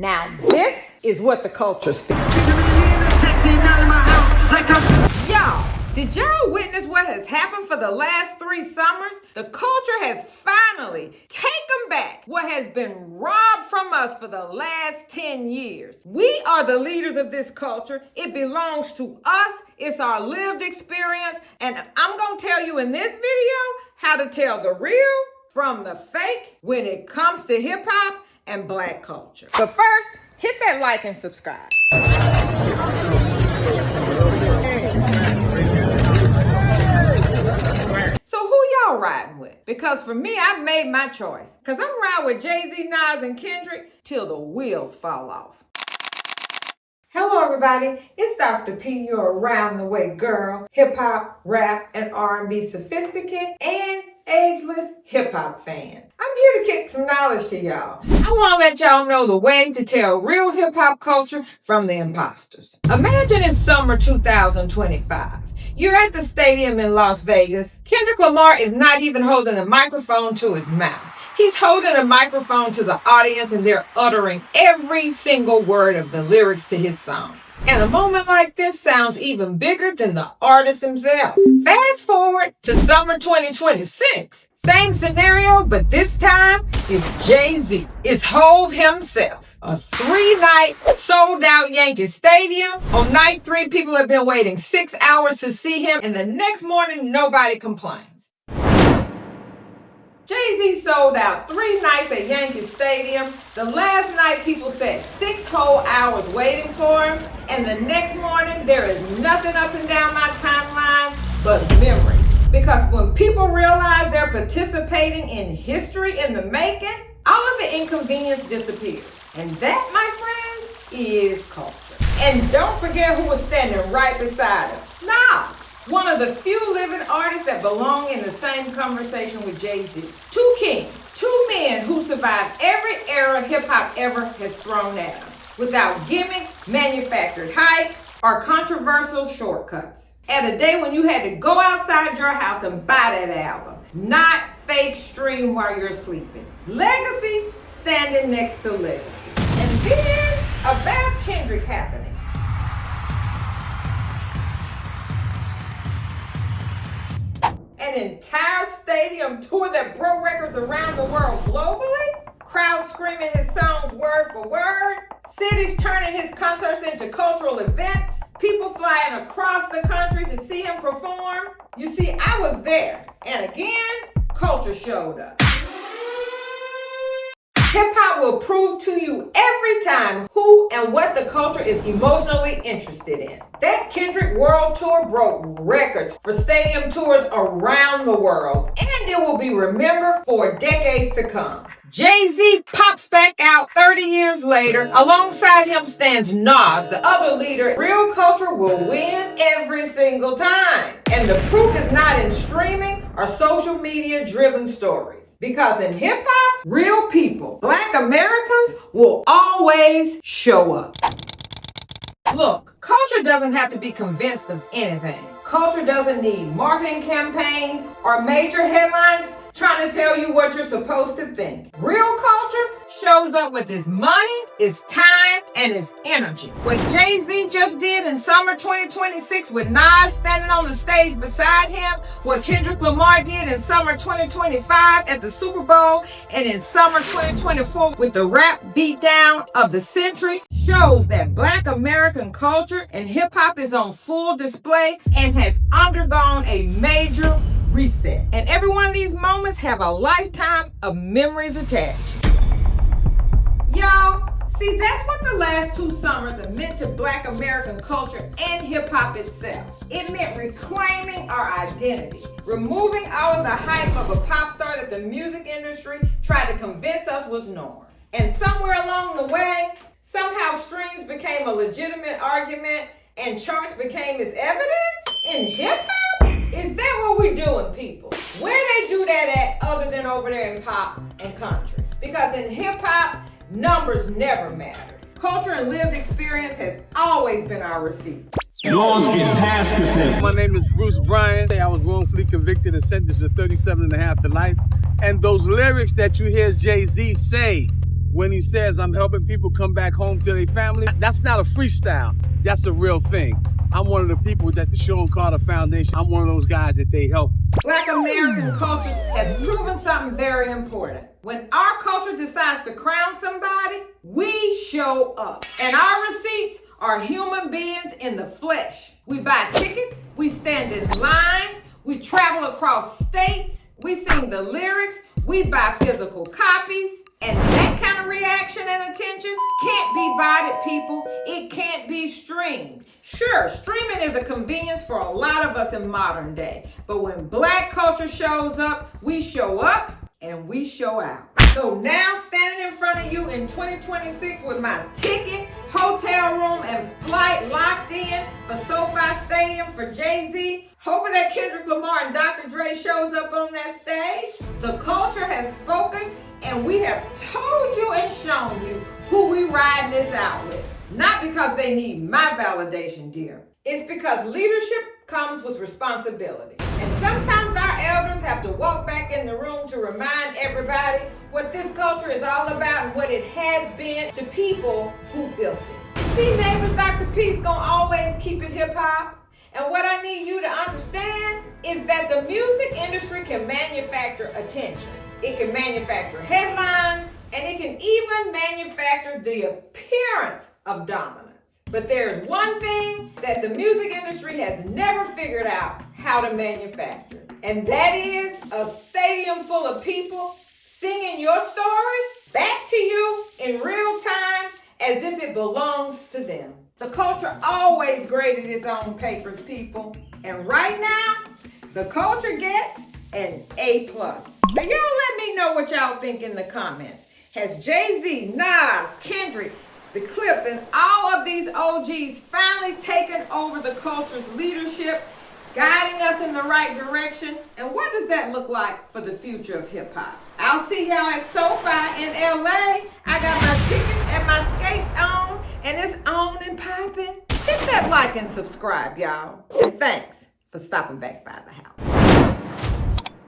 Now this is what the culture's feeling. Y'all, did y'all witness what has happened for the last 3 summers? The culture has finally taken back what has been robbed from us for the last 10 years. We are the leaders of this culture. It belongs to us. It's our lived experience. And I'm going to tell you in this video how to tell the real from the fake when it comes to hip hop and black culture. But first, hit that like and subscribe. So who y'all riding with? Because for me, I've made my choice. Because I'm riding with Z Nas and Kendrick till the wheels fall off. Hello everybody, it's Dr. P, your around the way girl, hip hop, rap, and R&B sophisticate and ageless hip hop fan. I'm here to kick some knowledge to y'all. I want to let y'all know the way to tell real hip hop culture from the imposters. Imagine it's summer 2025. You're at the stadium in Las Vegas. Kendrick Lamar is not even holding a microphone to his mouth. He's holding a microphone to the audience and they're uttering every single word of the lyrics to his songs. And a moment like this sounds even bigger than the artist himself. Fast forward to summer 2026. Same scenario, but this time it's Jay-Z. It's Hov himself. A 3-night sold-out Yankee Stadium. On night 3, people have been waiting 6 hours to see him, and the next morning, nobody complains. Jay-Z sold out 3 nights at Yankee Stadium. The last night, people sat 6 whole hours waiting for him. And the next morning, there is nothing up and down my timeline but memories. Because when people realize they're participating in history in the making, all of the inconvenience disappears. And that, my friends, is culture. And don't forget who was standing right beside him. Nas. One of the few living artists that belong in the same conversation with Jay-Z. 2 kings, 2 men who survived every era hip-hop ever has thrown at them, without gimmicks, manufactured hype, or controversial shortcuts. At a day when you had to go outside your house and buy that album, not fake stream while you're sleeping. Legacy standing next to legacy. And then about Kendrick happening. An entire stadium tour that broke records around the world globally. Crowds screaming his songs word for word. Cities turning his concerts into cultural events. People flying across the country to see him perform. You see, I was there. And again, culture showed up. Hip-hop will prove to you every time who and what the culture is emotionally interested in. That Kendrick World Tour broke records for stadium tours around the world, and it will be remembered for decades to come. Jay-Z pops back out 30 years later. Alongside him stands Nas, the other leader. Real culture will win every single time. And the proof is not in streaming or social media-driven stories. Because in hip-hop, real people, black Americans, will always show up. Look, culture doesn't have to be convinced of anything. Culture doesn't need marketing campaigns or major headlines trying to tell you what you're supposed to think. Real culture shows up with its money, its time, and its energy. What Jay-Z just did in summer 2026 with Nas standing on the stage beside him, what Kendrick Lamar did in summer 2025 at the Super Bowl, and in summer 2024 with the rap beatdown of the century, shows that black American culture and hip-hop is on full display and has undergone a major reset. And every one of these moments have a lifetime of memories attached. Y'all, see, that's what the last 2 summers have meant to black American culture and hip-hop itself. It meant reclaiming our identity, removing all of the hype of a pop star that the music industry tried to convince us was norm. And somewhere along the way, somehow streams became a legitimate argument and charts became its evidence in hip-hop? Is that what we're doing, people? Where they do that at other than over there in pop and country? Because in hip-hop, numbers never matter. Culture and lived experience has always been our receipt. Laws get passed to them. My name is Bruce Bryan. I was wrongfully convicted and sentenced to 37 and a half to life. And those lyrics that you hear Jay-Z say when he says I'm helping people come back home to their family, that's not a freestyle. That's a real thing. I'm one of the people that the Sean Carter Foundation, I'm one of those guys that they help. Black American culture has proven something very important. When our culture decides to crown somebody, we show up. And our receipts are human beings in the flesh. We buy tickets, we stand in line, we travel across states, we sing the lyrics, we buy physical copies. And that kind of reaction and attention can't be bought at people. It can't be streamed. Sure, streaming is a convenience for a lot of us in modern day. But when Black culture shows up and we show out. So now standing in front of you in 2026 with my ticket, hotel room, and flight locked in for SoFi Stadium for Jay-Z, hoping that Kendrick Lamar and Dr. Dre shows up on that stage. The culture has spoken, and we have told you and shown you who we riding this out with. Not because they need my validation, dear. It's because leadership comes with responsibility. And sometimes our elders have to walk back in the room to remind everybody what this culture is all about and what it has been to people who built it. See, neighbors, Dr. P's gonna always keep it hip hop. And what I need you to understand is that the music industry can manufacture attention. It can manufacture headlines, and it can even manufacture the appearance of dominance. But there's one thing that the music industry has never figured out how to manufacture, and that is a stadium full of people singing your story back to you in real time as if it belongs to them. The culture always graded its own papers, people. And right now, the culture gets an A+. Now, y'all let me know what y'all think in the comments. Has Jay-Z, Nas, Kendrick, the Clips, and all of these OGs finally taken over the culture's leadership, guiding us in the right direction? And what does that look like for the future of hip-hop? I'll see y'all at SoFi in LA. I got my tickets and my skates on, and it's on and popping. Hit that like and subscribe, y'all. And thanks for stopping back by the house.